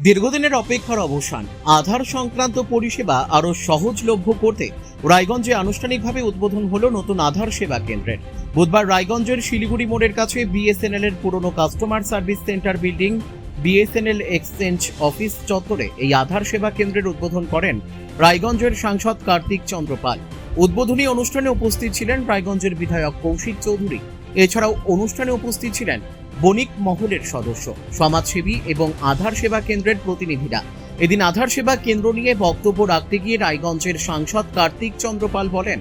দীর্ঘদিনের অপেক্ষার অবসান, আধার সংক্রান্ত পরিষেবা আরও সহজলভ্য করতে রায়গঞ্জে আনুষ্ঠানিকভাবে উদ্বোধন হলো নতুন আধার সেবা কেন্দ্রের। বুধবার রায়গঞ্জের শিলিগুড়ি মোড়ের কাছে বিএসএনএল এর পুরনো customer service centre building BSNL exchange office চত্বরে এই আধার সেবা কেন্দ্রের উদ্বোধন করেন রায়গঞ্জের সাংসদ কার্তিক চন্দ্র পাল। উদ্বোধনী অনুষ্ঠানে উপস্থিত ছিলেন রায়গঞ্জের বিধায়ক কৌশিক চৌধুরী। এছাড়াও অনুষ্ঠানে উপস্থিত ছিলেন বণিক মহলের সদস্য, সমাজসেবী এবং আধার সেবা কেন্দ্রের প্রতিনিধিরা। এদিন আধার সেবা কেন্দ্র নিয়ে বক্তব্য রাখতে গিয়ে রায়গঞ্জের সাংসদ কার্তিক চন্দ্র পাল বলেন,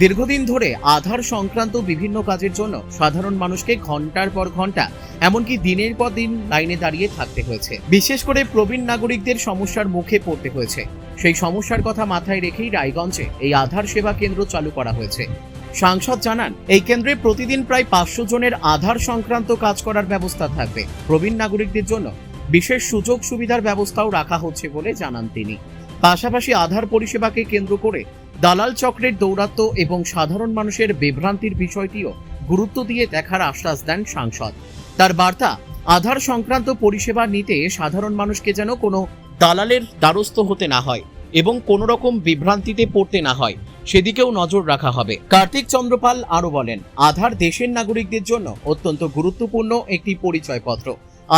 দীর্ঘদিন ধরে আধার সংক্রান্ত বিভিন্ন কাজের জন্য সাধারণ মানুষকে ঘন্টার পর ঘন্টা, এমনকি দিনের পর দিন লাইনে দাঁড়িয়ে থাকতে হয়েছে। বিশেষ করে প্রবীণ নাগরিকদের সমস্যার মুখে পড়তে হয়েছে। সেই সমস্যার কথা মাথায় রেখেই রায়গঞ্জে এই আধার সেবা কেন্দ্র চালু করা হয়েছে। সাংসদ জানান, এই কেন্দ্রে প্রতিদিন প্রায় 500 জনের আধার সংক্রান্ত কাজ করার ব্যবস্থা থাকবে। প্রবীণ নাগরিকদের জন্য বিশেষ সুযোগ সুবিধার ব্যবস্থাও রাখা হচ্ছে বলে জানান তিনি। পাশাপাশি আধার পরিষেবাকে কেন্দ্র করে দালাল চক্রের দৌরাত্ম্য এবং সাধারণ মানুষের বিভ্রান্তির বিষয়টিও গুরুত্ব দিয়ে দেখার আশ্বাস দেন সাংসদ। তার বার্তা, আধার সংক্রান্ত পরিষেবা নিতে সাধারণ মানুষকে যেন কোনো দালালের দ্বারস্থ হতে না হয় এবং কোনো রকম বিভ্রান্তিতে পড়তে না হয়, সেদিকেও নজর রাখা হবে। কার্তিক চন্দ্রপাল আরো বলেন, আধার দেশের নাগরিকদের জন্য অত্যন্ত গুরুত্বপূর্ণ একটি পরিচয়পত্র।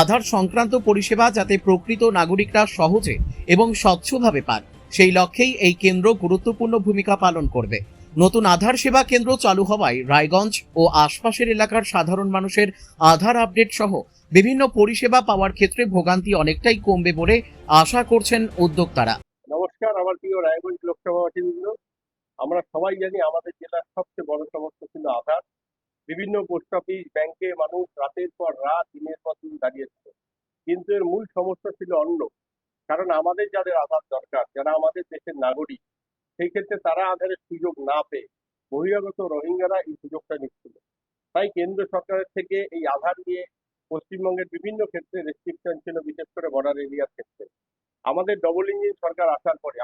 আধার সংক্রান্ত পরিষেবা যাতে প্রকৃত নাগরিকরা সহজে এবং স্বচ্ছভাবে পান, সেই লক্ষ্যেই এই কেন্দ্র গুরুত্বপূর্ণ ভূমিকা পালন করবে। নতুন আধার সেবা কেন্দ্র চালু হওয়ায় রায়গঞ্জ ও আশপাশের এলাকার সাধারণ মানুষের আধার আপডেট সহ বিভিন্ন পরিষেবা পাওয়ার ক্ষেত্রে ভোগান্তি অনেকটাই কমবে বলে আশা করছেন উদ্যোক্তারা। নমস্কার, আমার প্রিয় রায়গঞ্জ লোকসভাবাসীবৃন্দ। আমরা সবাই জানি আমাদের জেলার সবচেয়ে বড় সমস্যা ছিল আধার। বিভিন্ন পোস্ট অফিস, ব্যাংকে মানুষ রাতের পর রাত, দিনের পর দিন দাঁড়িয়েছিল, কিন্তু এর মূল সমস্যা ছিল অন্য। কারণ আমাদের যাদের আধার দরকার, যারা আমাদের দেশের নাগরিক, সেই ক্ষেত্রে তারা আধারের সুযোগ না পেয়ে বহিরাগত রোহিঙ্গারা এই সুযোগটা নিচ্ছিল। তাই কেন্দ্র সরকারের থেকে এই আধার নিয়ে পশ্চিমবঙ্গের বিভিন্ন ক্ষেত্রে রেস্ট্রিকশন ছিল, বিশেষ করে বর্ডার এরিয়ার ক্ষেত্রে। আমাদের ডবল ইঞ্জিন সরকার আসার পরে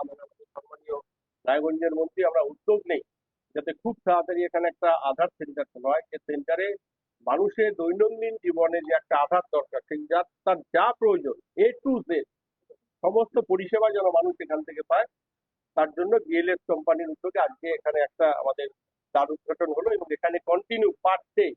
আমাদের সম্মানীয় রায়গঞ্জের মন্ত্রী আমরা উদ্যোগ নেই যাতে খুব তাড়াতাড়ি এখানে একটা আধার সেন্টার হয়। যে সেন্টারে মানুষের দৈনন্দিন জীবনে যে একটা আধার দরকার, সেই তার যা প্রয়োজন A to Z সমস্ত পরিষেবা যেন মানুষ এখান থেকে পায়, তার জন্য বিএলএস কোম্পানির উদ্যোগে আজকে এখানে একটা আমাদের দ্বার উদ্ঘাটন হলো এবং এখানে কন্টিনিউ পার ডে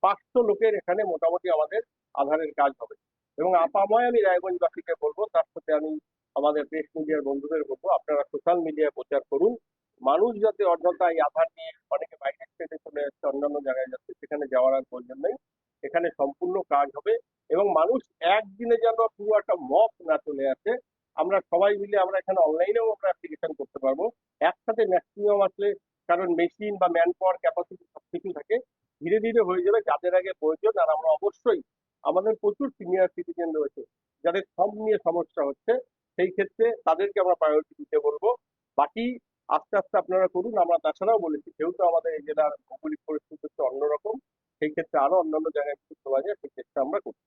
500 লোকের এখানে মোটামুটি আমাদের আধারের কাজ হবে। এবং আপাময় আমি রায়গঞ্জবাসীকে বলবো, তার সাথে আমি আমাদের প্রেস মিডিয়ার বন্ধুদের বলবো, আপনারা সোশ্যাল মিডিয়ায় প্রচার করুন। মানুষ যাতে অযথা এই আধার নিয়ে অনেকে বাইরে স্টেটে চলে যাচ্ছে, অন্যান্য জায়গায় যাচ্ছে, সেখানে যাওয়ার আর প্রয়োজন নেই। এখানে সম্পূর্ণ কাজ হবে এবং মানুষ একদিনে যেন পুরো একটা মক না চলে আসে। আমরা সবাই মিলে আমরা এখানে অনলাইনেও আমরা অ্যাপ্লিকেশন করতে পারবো একসাথে ম্যাক্সিমাম আসলে, কারণ মেশিন বা ম্যান পাওয়ার ক্যাপাসিটি সবকিছু থাকে। ধীরে ধীরে হয়ে যাবে যাদের আগে প্রয়োজন। আর আমরা অবশ্যই, আমাদের প্রচুর সিনিয়র সিটিজেন রয়েছে যাদের সব নিয়ে সমস্যা হচ্ছে, সেই ক্ষেত্রে তাদেরকে আমরা প্রায়োরিটি দিতে বলবো। বাকি আস্তে আস্তে আপনারা করুন। আমরা তাছাড়াও বলেছি, যেহেতু আমাদের এই জেলার ভৌগোলিক পরিস্থিতি হচ্ছে অন্যরকম, সেই ক্ষেত্রে আরো অন্যান্য জায়গায় কিছু পাওয়া যায়, সেই ক্ষেত্রে আমরা করছি।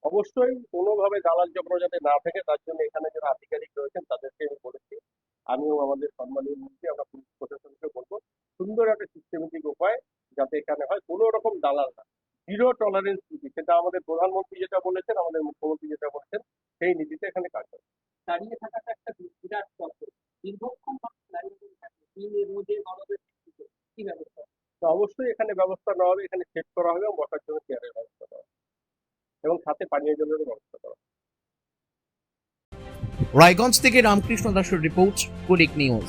অবশ্যই কোনোভাবে দালাল চক্র যাতে না থাকে, তার জন্য এখানে যারা আধিকারিক রয়েছেন তাদেরকে আমি বলেছি। আমিও আমাদের সম্মানীয় মন্ত্রী, আমরা পুলিশ প্রশাসনকে বলবো সুন্দর একটা সিস্টেমেটিক উপায় যাতে এখানে হয়, কোনো রকম দালাল না, জিরো টলারেন্স নীতি। সেটা আমাদের প্রধানমন্ত্রী যেটা বলেছেন, আমাদের মুখ্যমন্ত্রী যেটা বলেছেন, সেই নীতিতে এখানে কাজ হবে। দাঁড়িয়ে থাকাটা একটা বিরাট তত্ত্ব। দীর্ঘক্ষণ দাঁড়িয়ে থাকে, দিনে রোদে গরমে কি ব্যবস্থা? তো অবশ্যই এখানে ব্যবস্থা নেওয়া হবে, এখানে সেট করা হবে এবং বসার জন্য চেয়ারের ব্যবস্থা করা হবে এবং সাথে পানীয় জলেরও ব্যবস্থা করা হবে। রায়গঞ্জ থেকে রামকৃষ্ণ দাসের রিপোর্ট, কুলিক নিউজ।